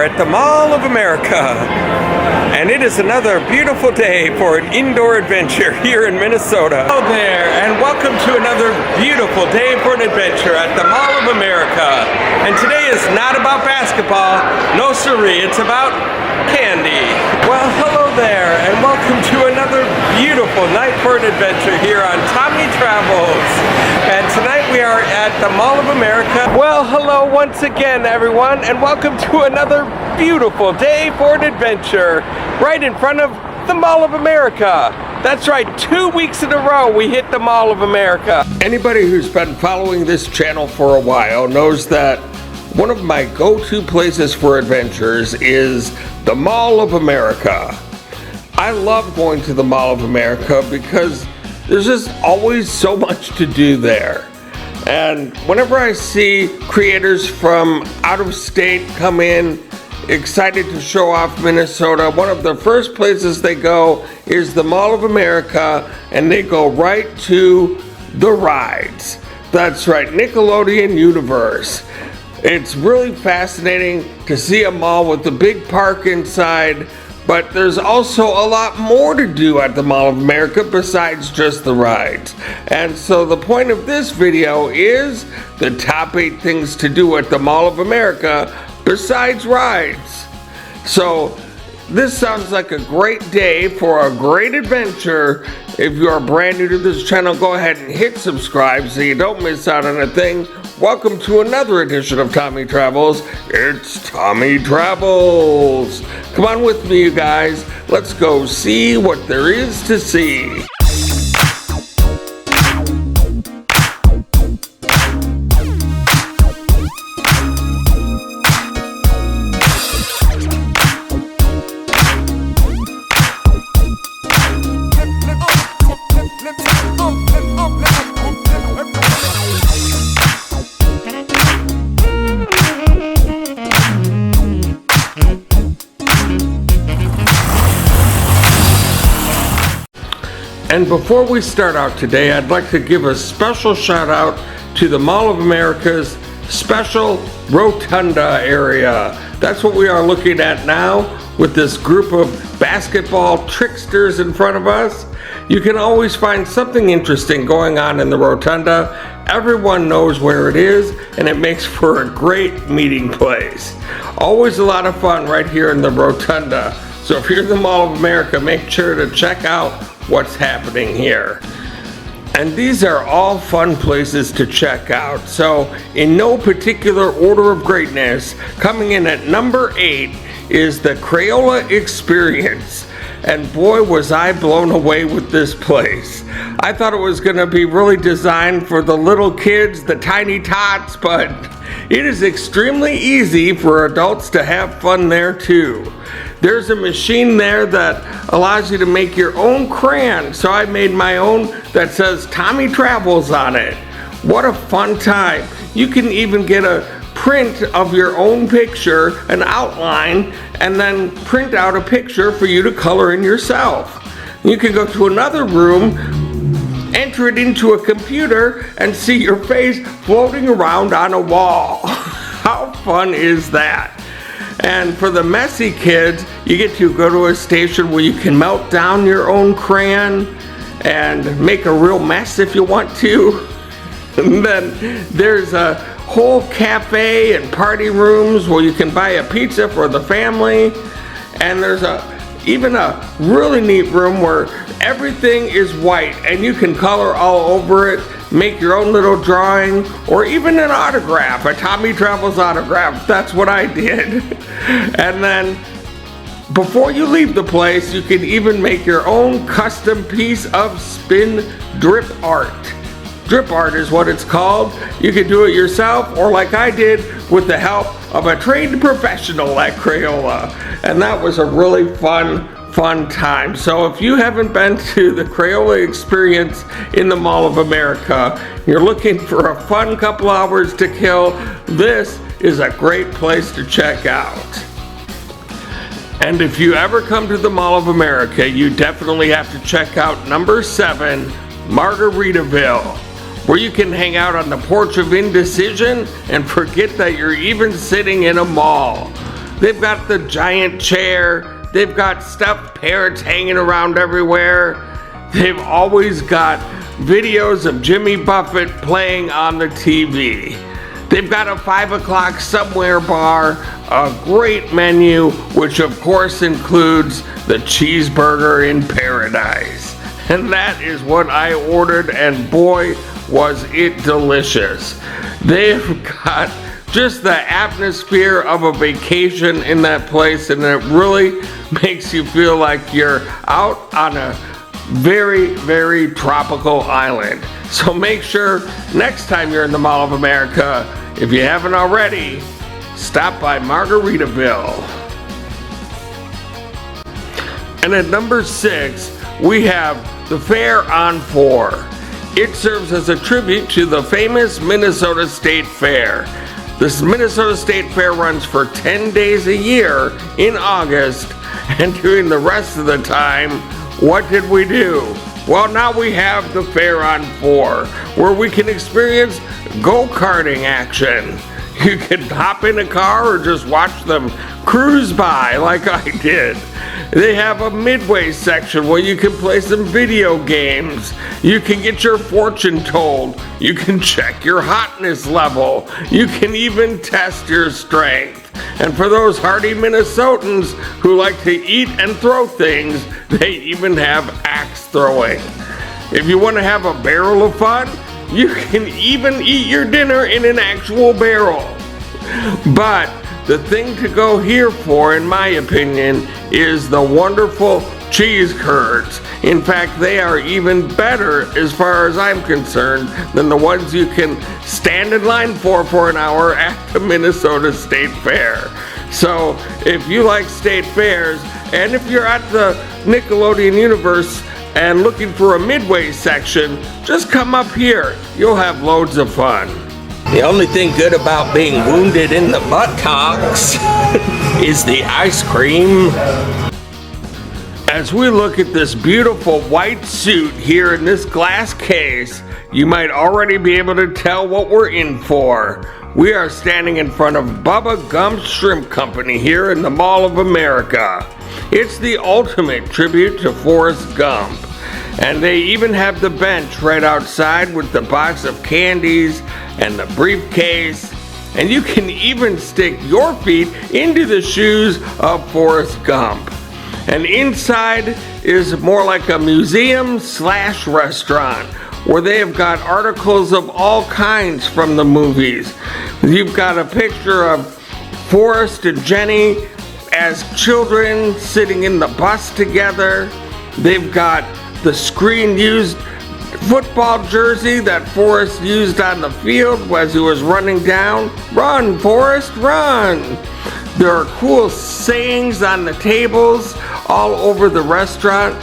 at the Mall of America, and it is another beautiful day for an indoor adventure here in Minnesota. Hello there, and welcome to another beautiful day for an adventure at the Mall of America. And today is not about basketball, no siree, it's about candy. Well, hello there, and welcome to another beautiful night for an adventure here on Tommy Travels. And tonight we are at the Mall of America. Well, hello once again, everyone, and welcome to another beautiful day for an adventure right in front of the Mall of America. That's right, 2 weeks in a row we hit the Mall of America. Anybody who's been following this channel for a while knows that one of my go-to places for adventures is the Mall of America. I love going to the Mall of America because there's just always so much to do there. And whenever I see creators from out of state come in excited to show off Minnesota, one of the first places they go is the Mall of America, and they go right to the rides. That's right, Nickelodian Universe. It's really fascinating to see a mall with a big park inside, but there's also a lot more to do at the Mall of America besides just the rides. And so the point of this video is the top 8 things to do at the Mall of America besides rides. So this sounds like a great day for a great adventure. If you are brand new to this channel, go ahead and hit subscribe so you don't miss out on a thing. Welcome to another edition of Tommy Travels. It's Tommy Travels. Come on with me, you guys. Let's go see what there is to see. And before we start out today, I'd like to give a special shout out to the Mall of America's special Rotunda area. That's what we are looking at now with this group of basketball tricksters in front of us. You can always find something interesting going on in the Rotunda. Everyone knows where it is, and it makes for a great meeting place. Always a lot of fun right here in the Rotunda. So if you're in the Mall of America, make sure to check out what's happening here. And these are all fun places to check out. So in no particular order of greatness, coming in at number 8 is the Crayola Experience. And boy, was I blown away with this place. I thought it was gonna be really designed for the little kids, the tiny tots, but it is extremely easy for adults to have fun there too. There's a machine there that allows you to make your own crayon. So I made my own that says Tommy Travels on it. What a fun time. You can even get a print of your own picture, an outline, and then print out a picture for you to color in yourself. You can go to another room, enter it into a computer, and see your face floating around on a wall. How fun is that? And for the messy kids, you get to go to a station where you can melt down your own crayon and make a real mess if you want to. And then there's a whole cafe and party rooms where you can buy a pizza for the family. And there's even a really neat room where everything is white and you can color all over it, make your own little drawing, or even an autograph, a Tommy Travels autograph. That's what I did. And then before you leave the place, you can even make your own custom piece of spin drip art. Drip art is what it's called. You can do it yourself, or like I did, with the help of a trained professional at Crayola. And that was a really fun time. So if you haven't been to the Crayola Experience in the Mall of America, you're looking for a fun couple hours to kill, this is a great place to check out. And if you ever come to the Mall of America, you definitely have to check out number 7, Margaritaville, where you can hang out on the porch of indecision and forget that you're even sitting in a mall. They've got the giant chair. They've got stuffed parrots hanging around everywhere. They've always got videos of Jimmy Buffett playing on the TV. They've got a 5 o'clock somewhere bar, a great menu, which of course includes the cheeseburger in paradise. And that is what I ordered, and boy, was it delicious. They've got just the atmosphere of a vacation in that place, and it really makes you feel like you're out on a very, very tropical island. So make sure next time you're in the Mall of America, if you haven't already, stop by Margaritaville. And at number 6, we have the Fair on 4. It serves as a tribute to the famous Minnesota State Fair. This Minnesota State Fair runs for 10 days a year in August, and during the rest of the time, what did we do? Well, now we have the Fair on 4, where we can experience go-karting action. You can hop in a car or just watch them cruise by like I did. They have a Midway section where you can play some video games. You can get your fortune told. You can check your hotness level. You can even test your strength. And for those hardy Minnesotans who like to eat and throw things, they even have axe throwing. If you want to have a barrel of fun, you can even eat your dinner in an actual barrel. But the thing to go here for, in my opinion, is the wonderful cheese curds. In fact, they are even better, as far as I'm concerned, than the ones you can stand in line for an hour at the Minnesota State Fair. So if you like state fairs, and if you're at the Nickelodian Universe and looking for a Midway section, just come up here. You'll have loads of fun. The only thing good about being wounded in the buttocks is the ice cream. As we look at this beautiful white suit here in this glass case, you might already be able to tell what we're in for. We are standing in front of Bubba Gump Shrimp Company here in the Mall of America. It's the ultimate tribute to Forrest Gump. And they even have the bench right outside with the box of candies and the briefcase. And you can even stick your feet into the shoes of Forrest Gump. And inside is more like a museum/restaurant where they have got articles of all kinds from the movies. You've got a picture of Forrest and Jenny as children sitting in the bus together. They've got the screen-used football jersey that Forrest used on the field as he was running down. Run, Forrest, run! There are cool sayings on the tables all over the restaurant.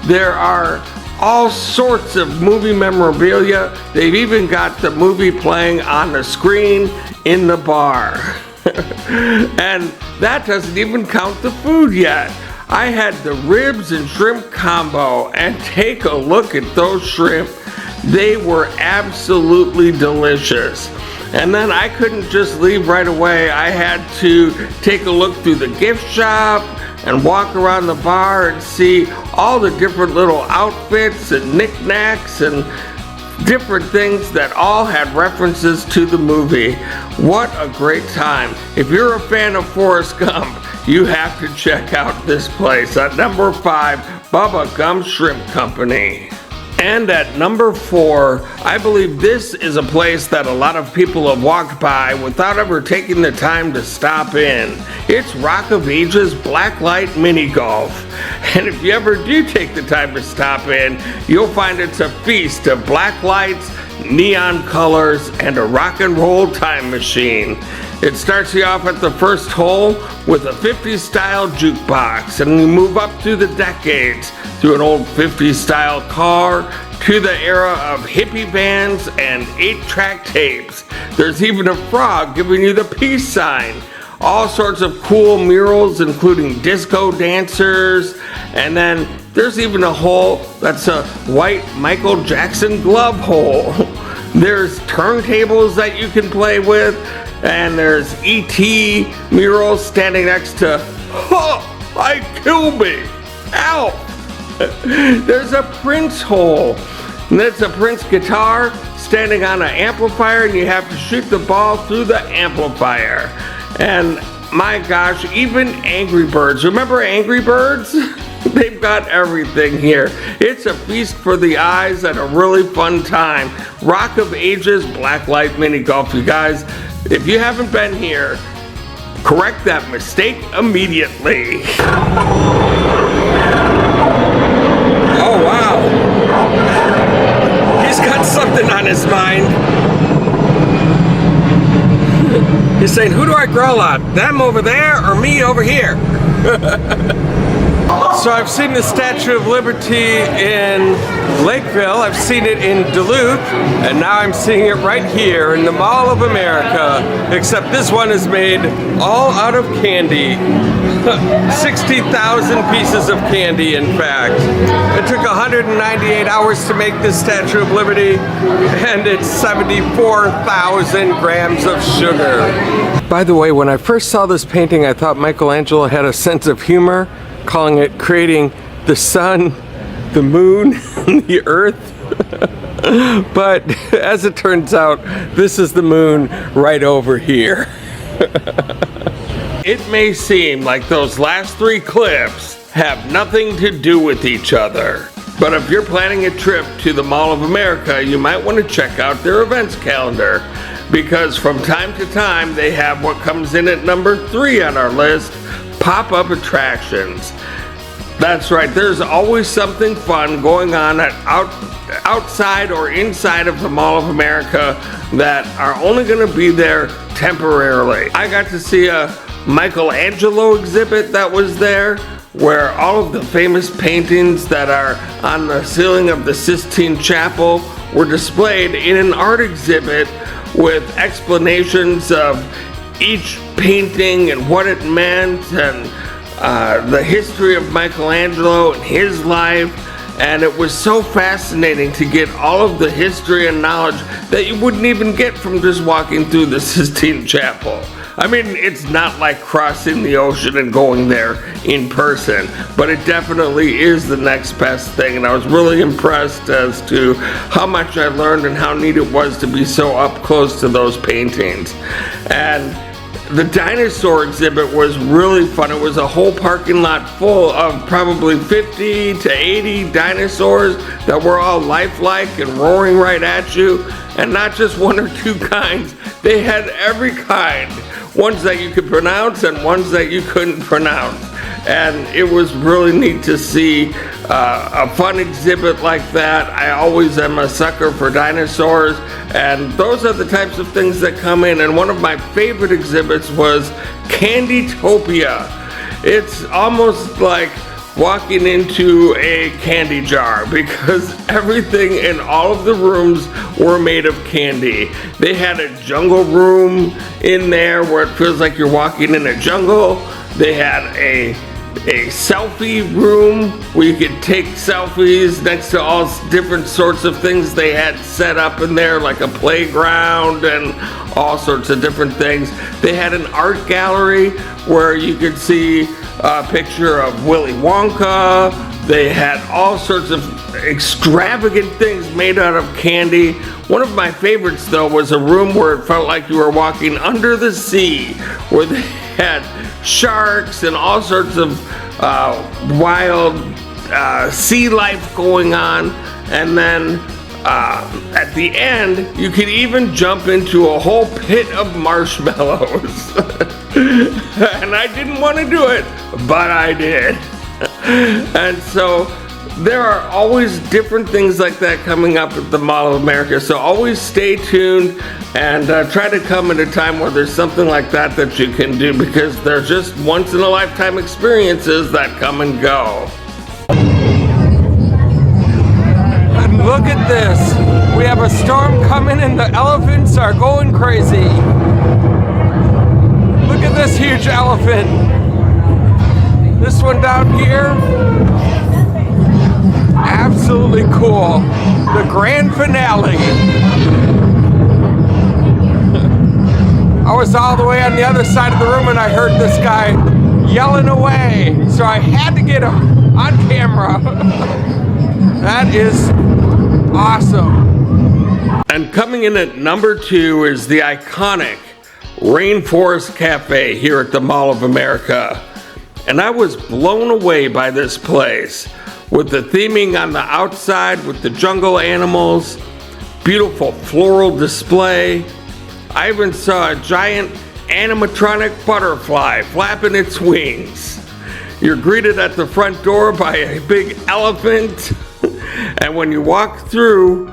There are all sorts of movie memorabilia. They've even got the movie playing on the screen in the bar. And that doesn't even count the food yet. I had the ribs and shrimp combo, and take a look at those shrimp. They were absolutely delicious. And then I couldn't just leave right away. I had to take a look through the gift shop and walk around the bar and see all the different little outfits and knickknacks and different things that all had references to the movie. What a great time. If you're a fan of Forrest Gump, you have to check out this place at number 5, Bubba Gump Shrimp Company. And at number 4, I believe this is a place that a lot of people have walked by without ever taking the time to stop in. It's Rock of Ages Blacklight Mini Golf. And if you ever do take the time to stop in, you'll find it's a feast of black lights, neon colors, and a rock and roll time machine. It starts you off at the first hole with a 50s style jukebox, and you move up through the decades through an old 50s style car to the era of hippie bands and 8-track tapes. There's even a frog giving you the peace sign. All sorts of cool murals, including disco dancers, and then there's even a hole that's a white Michael Jackson glove hole. There's turntables that you can play with. And there's E.T. murals standing next to, I kill me, ow. There's a Prince hole, and that's a Prince guitar standing on an amplifier, and you have to shoot the ball through the amplifier. And my gosh, even Angry Birds, remember Angry Birds? They've got everything here. It's a feast for the eyes and a really fun time. Rock of Ages, Blacklight Mini Golf, you guys. If you haven't been here, correct that mistake immediately. Oh wow. He's got something on his mind. He's saying, who do I growl on? Them over there or me over here? So I've seen the Statue of Liberty in Lakeville, I've seen it in Duluth, and now I'm seeing it right here in the Mall of America, except this one is made all out of candy. 60,000 pieces of candy, in fact. It took 198 hours to make this Statue of Liberty, and it's 74,000 grams of sugar. By the way, when I first saw this painting, I thought Michelangelo had a sense of humor, calling it creating the sun, the moon, and the earth. But as it turns out, this is the moon right over here. It may seem like those last three clips have nothing to do with each other, but if you're planning a trip to the Mall of America, you might want to check out their events calendar, because from time to time they have what comes in at number 3 on our list, Popup Attractions. That's right, there's always something fun going on outside or inside of the Mall of America that are only going to be there temporarily. I got to see a Michelangelo exhibit that was there, where all of the famous paintings that are on the ceiling of the Sistine Chapel were displayed in an art exhibit with explanations of each painting and what it meant, and the history of Michelangelo and his life. And it was so fascinating to get all of the history and knowledge that you wouldn't even get from just walking through the Sistine Chapel. I mean, it's not like crossing the ocean and going there in person, but it definitely is the next best thing, and I was really impressed as to how much I learned and how neat it was to be so up close to those paintings. And the dinosaur exhibit was really fun. It was a whole parking lot full of probably 50 to 80 dinosaurs that were all lifelike and roaring right at you, and not just one or two kinds. They had every kind. Ones that you could pronounce and ones that you couldn't pronounce. And it was really neat to see a fun exhibit like that. I always am a sucker for dinosaurs, and those are the types of things that come in. And one of my favorite exhibits was Candytopia. It's almost like walking into a candy jar, because everything in all of the rooms were made of candy. They had a jungle room in there where it feels like you're walking in a jungle. They had a selfie room where you could take selfies next to all different sorts of things they had set up in there, like a playground and all sorts of different things. They had an art gallery where you could see a picture of Willy Wonka. They had all sorts of extravagant things made out of candy. One of my favorites, though, was a room where it felt like you were walking under the sea, where they had sharks and all sorts of wild sea life going on. And then at the end, you could even jump into a whole pit of marshmallows. And I didn't want to do it, but I did. And so there are always different things like that coming up at the Mall of America, so always stay tuned and try to come at a time where there's something like that that you can do, because they're just once in a lifetime experiences that come and go. And look at this, we have a storm coming and the elephants are going crazy. Look at this huge elephant. This one down here, absolutely cool. The grand finale. I was all the way on the other side of the room and I heard this guy yelling away. So I had to get him on camera. That is awesome. And coming in at number 2 is the iconic Rainforest Cafe here at the Mall of America. And I was blown away by this place with the theming on the outside with the jungle animals, beautiful floral display. I even saw a giant animatronic butterfly flapping its wings. You're greeted at the front door by a big elephant, and when you walk through,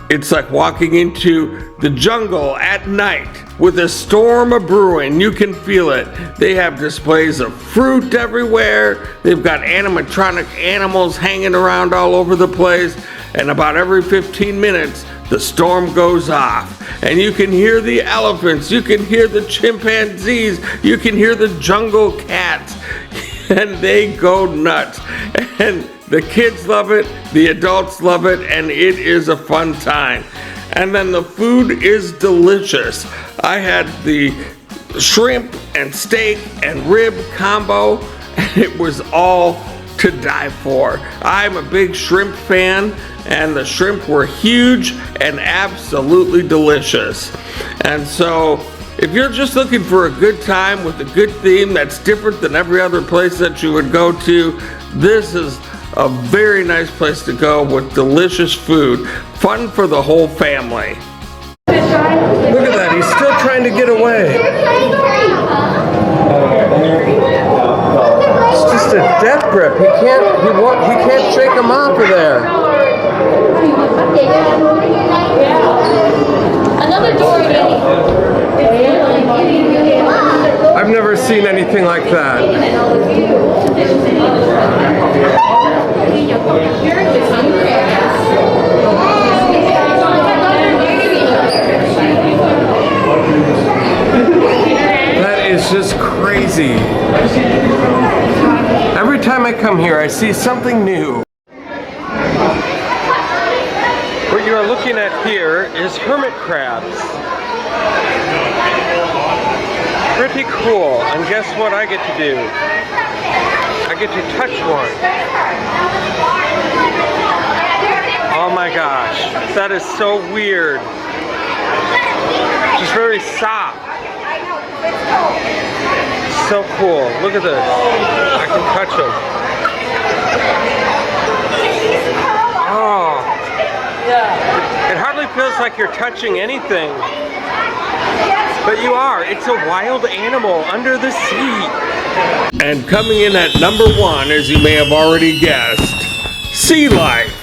it's like walking into the jungle at night with a storm a-brewing. You can feel it. They have displays of fruit everywhere. They've got animatronic animals hanging around all over the place, and about every 15 minutes, the storm goes off. And you can hear the elephants, you can hear the chimpanzees, you can hear the jungle cats, and they go nuts. And the kids love it, the adults love it, and it is a fun time. And then the food is delicious. I had the shrimp and steak and rib combo, and it was all to die for. I'm a big shrimp fan, and the shrimp were huge and absolutely delicious. And so if you're just looking for a good time with a good theme that's different than every other place that you would go to, this is a very nice place to go with delicious food. Fun for the whole family. Look at that, he's still trying to get away. It's just a death grip. He can't shake him off of there. Another door. I've never seen anything like that. That is just crazy. Every time I come here, I see something new. What you are looking at here is hermit crabs. Pretty cool, and guess what I get to do? I get to touch one. Oh my gosh, that is so weird. Just very soft. So cool, look at this. I can touch them. Oh. It hardly feels like you're touching anything. But you are. It's a wild animal under the sea. And coming in at number 1, as you may have already guessed, sea life.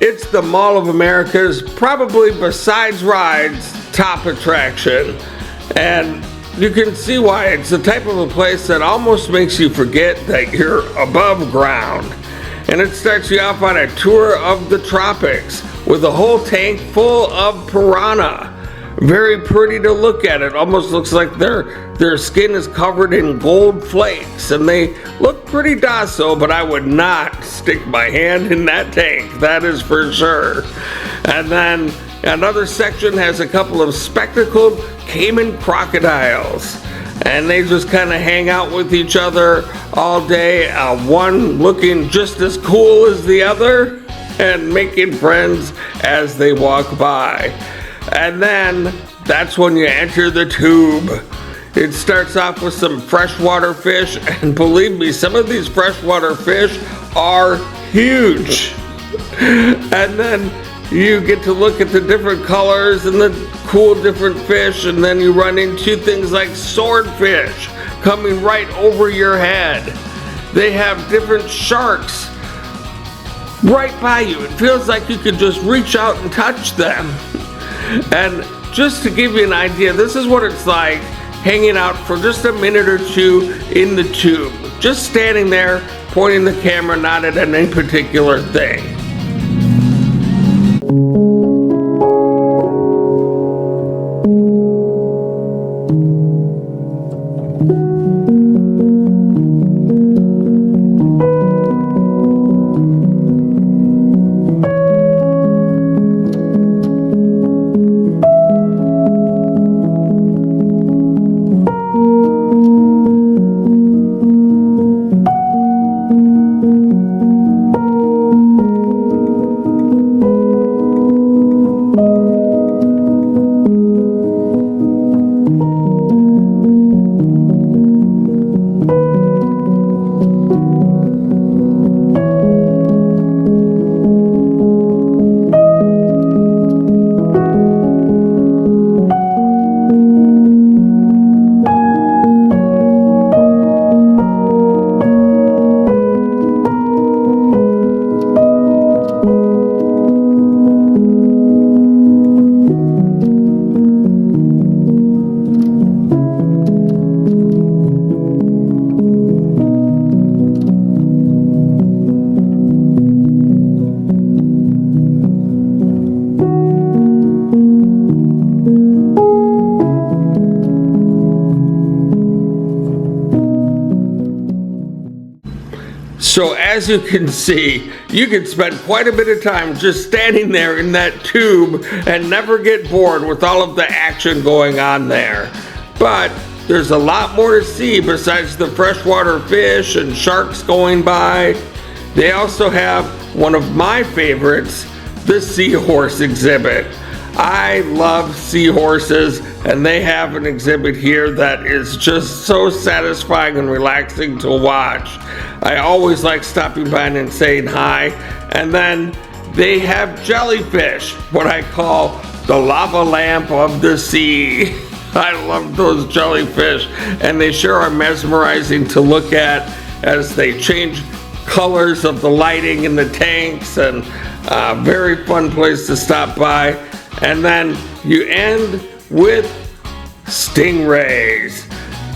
It's the Mall of America's, probably besides rides, top attraction. And you can see why. It's the type of a place that almost makes you forget that you're above ground. And it starts you off on a tour of the tropics with a whole tank full of piranha. Very pretty to look at. It almost looks like their skin is covered in gold flakes, and they look pretty docile, but I would not stick my hand in that tank, that is for sure. And then another section has a couple of spectacled caiman crocodiles, and they just kind of hang out with each other all day, one looking just as cool as the other and making friends as they walk by. And then that's when you enter the tube. It starts off with some freshwater fish, and believe me, some of these freshwater fish are huge. And then you get to look at the different colors and the cool different fish, and then you run into things like swordfish coming right over your head. They have different sharks right by you. It feels like you could just reach out and touch them. And just to give you an idea, this is what it's like hanging out for just a minute or two in the tube. Just standing there, pointing the camera not at any particular thing. So as you can see, you can spend quite a bit of time just standing there in that tube and never get bored with all of the action going on there. But there's a lot more to see besides the freshwater fish and sharks going by. They also have one of my favorites, the seahorse exhibit. I love seahorses, and they have an exhibit here that is just so satisfying and relaxing to watch. I always like stopping by and saying hi. And then they have jellyfish, what I call the lava lamp of the sea. I love those jellyfish, and they sure are mesmerizing to look at as they change colors of the lighting in the tanks, and very fun place to stop by. And then you end with stingrays.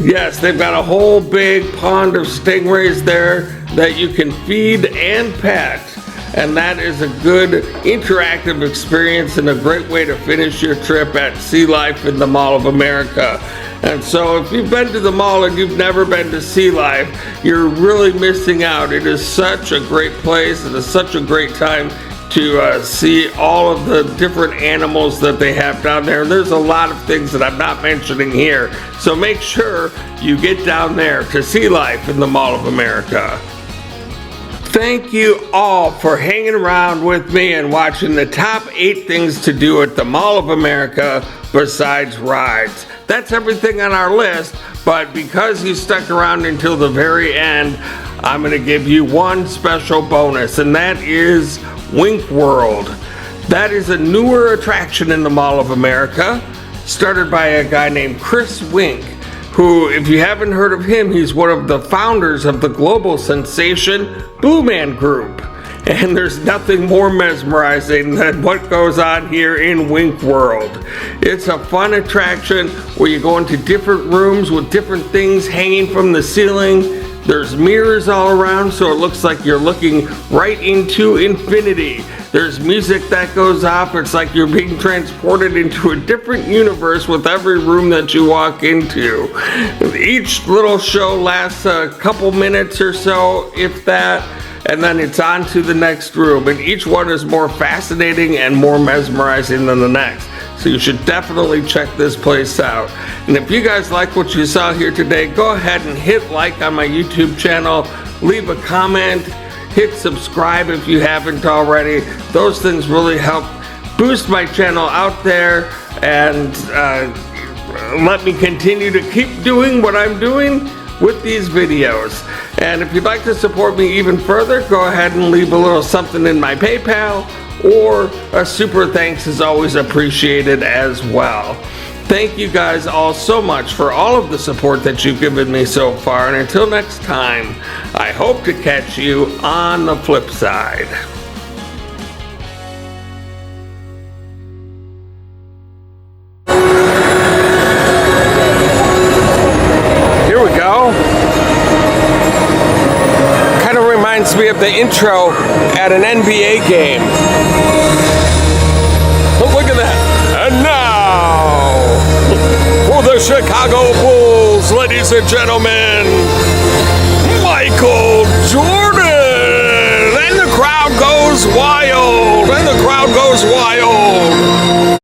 Yes, they've got a whole big pond of stingrays there that you can feed and pet. And that is a good interactive experience and a great way to finish your trip at Sea Life in the Mall of America. And so if you've been to the mall and you've never been to Sea Life, you're really missing out. It is such a great place. It is such a great time to see all of the different animals that they have down there. And there's a lot of things that I'm not mentioning here. So make sure you get down there to Sea Life in the Mall of America. Thank you all for hanging around with me and watching the top 8 things to do at the Mall of America besides rides. That's everything on our list, but because you stuck around until the very end, I'm going to give you one special bonus, and that is Wink World. That is a newer attraction in the Mall of America, started by a guy named Chris Wink, who, if you haven't heard of him, he's one of the founders of the global sensation Blue Man Group. And there's nothing more mesmerizing than what goes on here in Wink World. It's a fun attraction where you go into different rooms with different things hanging from the ceiling. There's mirrors all around, so it looks like you're looking right into infinity. There's music that goes off. It's like you're being transported into a different universe with every room that you walk into. Each little show lasts a couple minutes or so, if that, and then it's on to the next room. And each one is more fascinating and more mesmerizing than the next. So you should definitely check this place out. And if you guys like what you saw here today, go ahead and hit like on my YouTube channel, leave a comment, hit subscribe if you haven't already. Those things really help boost my channel out there and let me continue to keep doing what I'm doing with these videos. And if you'd like to support me even further, go ahead and leave a little something in my PayPal, or a super thanks is always appreciated as well. Thank you guys all so much for all of the support that you've given me so far, and until next time, I hope to catch you on the flip side. Here we go. Kind of reminds me of the intro at an NBA game. Oh, look at that. And now, for the Chicago Bulls, ladies and gentlemen, Michael Jordan. And the crowd goes wild. And the crowd goes wild.